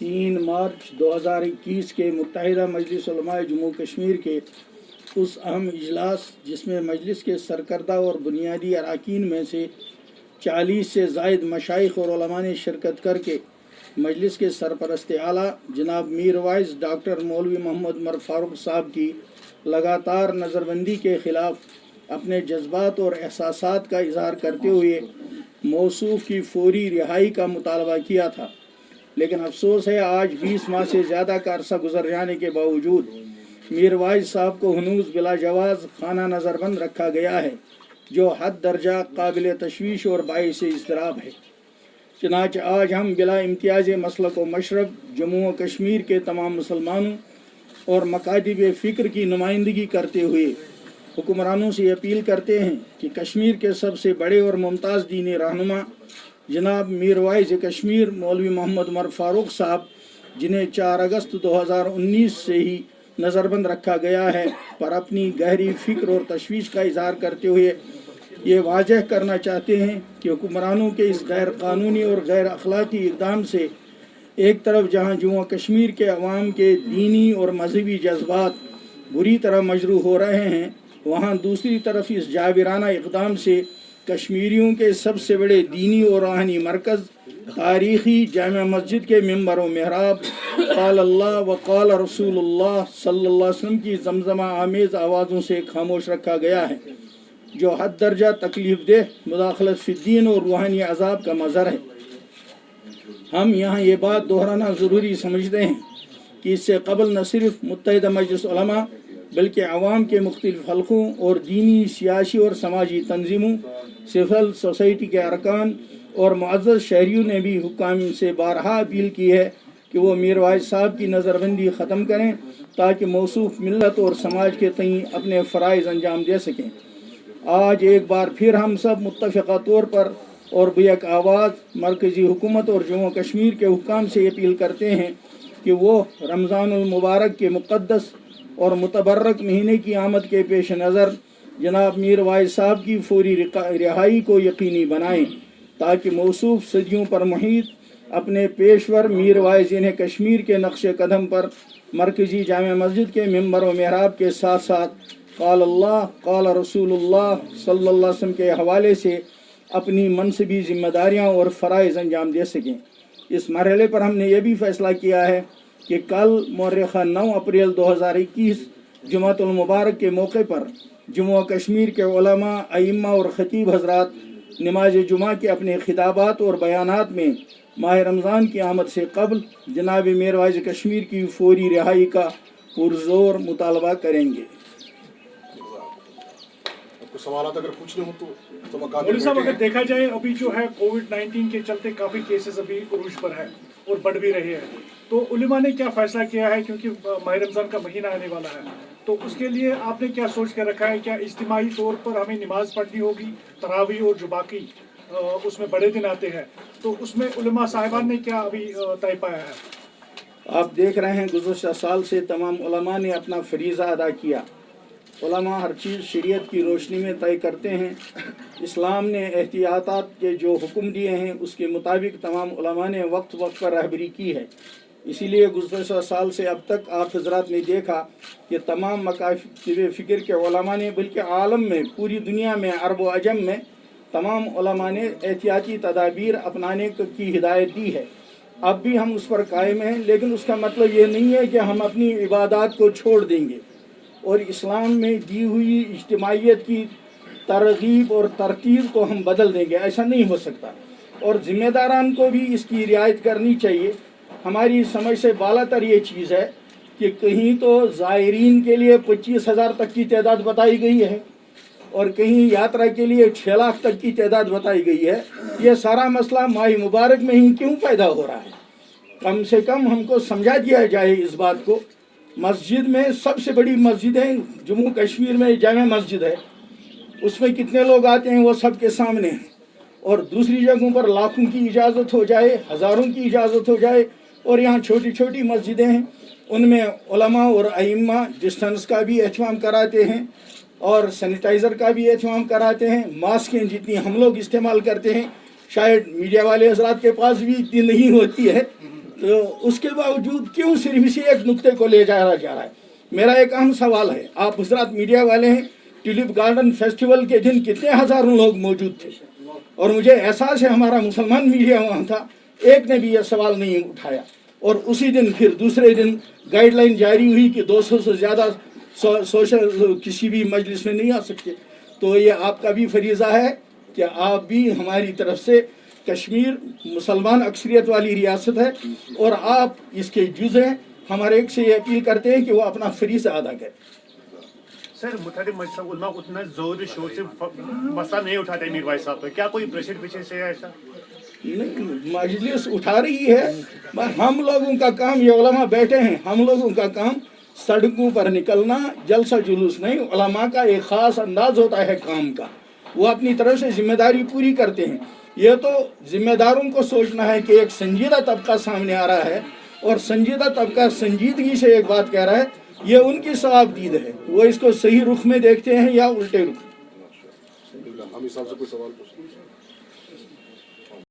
3 मार्च 2021 के मुत्तहिदा मजलिस उलमाए जम्मू कश्मीर के उस अहम इजलास जिसमें मजलिस के सरकर्दा और बुनियादी अरकान में से 40 से ज़ायद मशाइख और उलमा ने शिरकत करके मजलिस के सरपरस्त आला जनाब मीर वाइस डॉक्टर मौलवी मोहम्मद उमर फारूक साहब की लगातार नज़रबंदी के ख़िलाफ़ अपने जज्बात और एहसासात का इजहार करते हुए मौसूफ की फौरी रिहाई का मुतालबा किया था। लेकिन अफसोस है आज 20 माह से ज़्यादा का अरसा गुजर जाने के बावजूद मीर वाइस साहब को हनूज़ बिला जवाज़ खाना नज़रबंद रखा गया है, जो हद दर्जा काबिल तशवीश और बाइस इज़्तिराब है। चनांचे आज हम बिला इम्तियाज़ मसलक व मशरब जम्मू व कश्मीर के तमाम मुसलमानों और मकातिब फ़िक्र की नुमाइंदगी करते हुए हुक्मरानों से अपील करते हैं कि कश्मीर के सबसे बड़े और मुमताज़ दीनी रहनुमा जनाब मीर वाइस कश्मीर मौलवी मोहम्मद उमर फारूक साहब, जिन्हें 4 अगस्त 2019 से ही नज़रबंद रखा गया है, पर अपनी गहरी फ़िक्र और तशवीश का इजहार करते हुए ये वाजह करना चाहते हैं कि हुक्मरानों के इस गैर कानूनी और गैर अखलाकी इक़दाम से एक तरफ जहाँ जम्मू कश्मीर के अवाम के दीनी और मजहबी जज्बात बुरी तरह मजरूह हो रहे हैं, वहाँ दूसरी तरफ इस जाबिराना इक़दाम से कश्मीरियों के सबसे बड़े दीनी और रूहानी मरकज़ तारीख़ी जामा मस्जिद के मिंबर व महराब क़ाल अल्लाह व क़ाल रसूलुल्लाह सल्लल्लाहु अलैहि वसल्लम की जमजमा आमेज़ आवाज़ों से खामोश रखा गया है, जो हद दर्जा तकलीफ़ देह मुदाखलत फ़िद्दीन और रूहानी अज़ाब का मज़र है। हम यहाँ ये बात दोहराना ज़रूरी समझते हैं कि इससे कबल न सिर्फ मुत्तहिदा मजलिस उलमा बल्कि आवाम के मुख्तलिफ़ हलक़ों और दीनी, सियासी और समाजी तंजीमों, सिविल सोसाइटी के अरकान और मुअज़्ज़ज़ शहरियों ने भी हुक्काम से बारहा अपील की है कि वो मीर वाइस साहब की नज़रबंदी ख़त्म करें ताकि मौसूफ मिल्लत और समाज के तईं अपने फ़राइज़ अंजाम दे सकें। आज एक बार फिर हम सब मुत्तफ़िक़ा तौर पर और बेक आवाज़ मरकज़ी हुकूमत और जम्मू कश्मीर के हुक्काम से अपील करते हैं कि वो रमज़ानुल मुबारक के मुक़द्दस और मुतबर्रक महीने की आमद के पेश नज़र जनाब मीर वाइस साहब की फौरी रिहाई को यकीनी बनाएं, ताकि मौसूफ सदियों पर मुहीत अपने पेशवर मीर वाइस इन्हें कश्मीर के नक्श कदम पर मरकज़ी जामा मस्जिद के मिंबर व महराब के साथ साथ क़ाल अल्लाह क़ाल रसूलुल्लाह सल्लल्लाहु अलैहि वसल्लम के हवाले से अपनी मनसबी ज़िम्मेदारियाँ और फ़राइज़ अंजाम दे सकें। इस मरहले पर हमने ये भी फ़ैसला किया है कि कल मौर्रिख़ा 9 अप्रैल 2021 जुमातुल मुबारक के मौके पर जम्मू कश्मीर के उलमा, अइम्मा और ख़तीब हज़रात नमाज जुमा के अपने खिताबात और बयानात में माह रमज़ान की आमद से कबल जनाब मीर वाइस कश्मीर की फौरी रिहाई का पुरज़ोर मुतालबा करेंगे। सवाल अगर पूछने हो तो मौलवी साहब, अगर देखा जाए अभी जो है कोविड-19 के चलते काफ़ी केसेस अभी उरूज पर है और बढ़ भी रहे हैं, तो उलमा ने क्या फैसला किया है, क्योंकि माह रमज़ान का महीना आने वाला है, तो उसके लिए आपने क्या सोच कर रखा है? क्या इज्तिमाई तौर पर हमें नमाज पढ़नी होगी, तरावी और जो बाकी उसमें बड़े दिन आते हैं, तो उसमें उलमा साहिबान ने क्या अभी तय पाया है? आप देख रहे हैं गुज़श्ता साल से तमाम उलमा ने अपना फरीज़ा अदा किया। उलमा हर चीज़ शरीयत की रोशनी में तय करते हैं। इस्लाम ने एहतियातात के जो हुक्म दिए हैं उसके मुताबिक तमाम उलमा ने वक्त वक्त पर रहबरी की है। इसीलिए गुज़श्ता साल से अब तक आप हज़रात ने देखा कि तमाम मकातिब फ़िक्र के उलमा ने, बल्कि आलम में, पूरी दुनिया में, अरब व अजम में तमाम उलमा ने एहतियाती तदाबीर अपनाने की हिदायत दी है। अब भी हम उस पर कायम हैं, लेकिन उसका मतलब ये नहीं है कि हम अपनी इबादत को छोड़ देंगे और इस्लाम में दी हुई इज्तिमाइयत की तरगीब और तरतीब को हम बदल देंगे, ऐसा नहीं हो सकता। और ज़िम्मेदारान को भी इसकी रियायत करनी चाहिए। हमारी समझ से बालातर ये चीज़ है कि कहीं तो ज़ायरीन के लिए 25,000 तक की तादाद बताई गई है और कहीं यात्रा के लिए 6 लाख तक की तादाद बताई गई है। ये सारा मसला माह मुबारक में ही क्यों पैदा हो रहा है? कम से कम हमको समझा दिया जाए इस बात को। मस्जिद में सबसे बड़ी मस्जिद है जम्मू कश्मीर में, जामा मस्जिद है, उसमें कितने लोग आते हैं वो सबके सामने है। और दूसरी जगहों पर लाखों की इजाज़त हो जाए, हज़ारों की इजाज़त हो जाए, और यहाँ छोटी छोटी मस्जिदें हैं, उनमें उलमा और अइम्मा डिस्टेंस का भी एहतमाम कराते हैं और सैनिटाइज़र का भी एहतमाम कराते हैं। मास्कें जितनी हम लोग इस्तेमाल करते हैं शायद मीडिया वाले हज़रात के पास भी इतनी नहीं होती है, تو اس کے باوجود کیوں صرف اسی ایک نقطے کو لے جایا جا رہا ہے؟ میرا ایک اہم سوال ہے، آپ حضرات میڈیا والے ہیں، ٹیولپ گارڈن فیسٹیول کے دن کتنے ہزاروں لوگ موجود تھے، اور مجھے احساس ہے ہمارا مسلمان میڈیا وہاں تھا، ایک نے بھی یہ سوال نہیں اٹھایا، اور اسی دن پھر دوسرے دن گائیڈ لائن جاری ہوئی کہ 200 سے زیادہ سوشل کسی بھی مجلس میں نہیں آ سکتے۔ تو یہ آپ کا بھی فریضہ ہے کہ آپ بھی ہماری طرف سے، کشمیر مسلمان اکثریت والی ریاست ہے اور آپ اس کے جز ہیں، ہمارے ایک سے یہ اپیل کرتے ہیں کہ وہ اپنا فریضہ ادا کریں۔ سر متحدہ مجلس علماء اتنا زور شور سے مسئلہ نہیں اٹھاتے میر بھائی صاحب، کیا کوئی پریشر پیچھے سے ہے ایسا؟ نہیں، مجلس اٹھا رہی ہے، ہم لوگوں کا کام، یہ علماء بیٹھے ہیں، ہم لوگوں کا کام سڑکوں پر نکلنا، جلسہ جلوس نہیں۔ علماء کا ایک خاص انداز ہوتا ہے کام کا، وہ اپنی طرف سے ذمہ داری پوری کرتے ہیں۔ یہ تو ذمہ داروں کو سوچنا ہے کہ ایک سنجیدہ طبقہ سامنے آ رہا ہے، اور سنجیدہ طبقہ سنجیدگی سے ایک بات کہہ رہا ہے، یہ ان کی صواب دید ہے، وہ اس کو صحیح رخ میں دیکھتے ہیں یا الٹے رخ میں۔ ہم صاحب سے کوئی سوال پوچھتے ہیں؟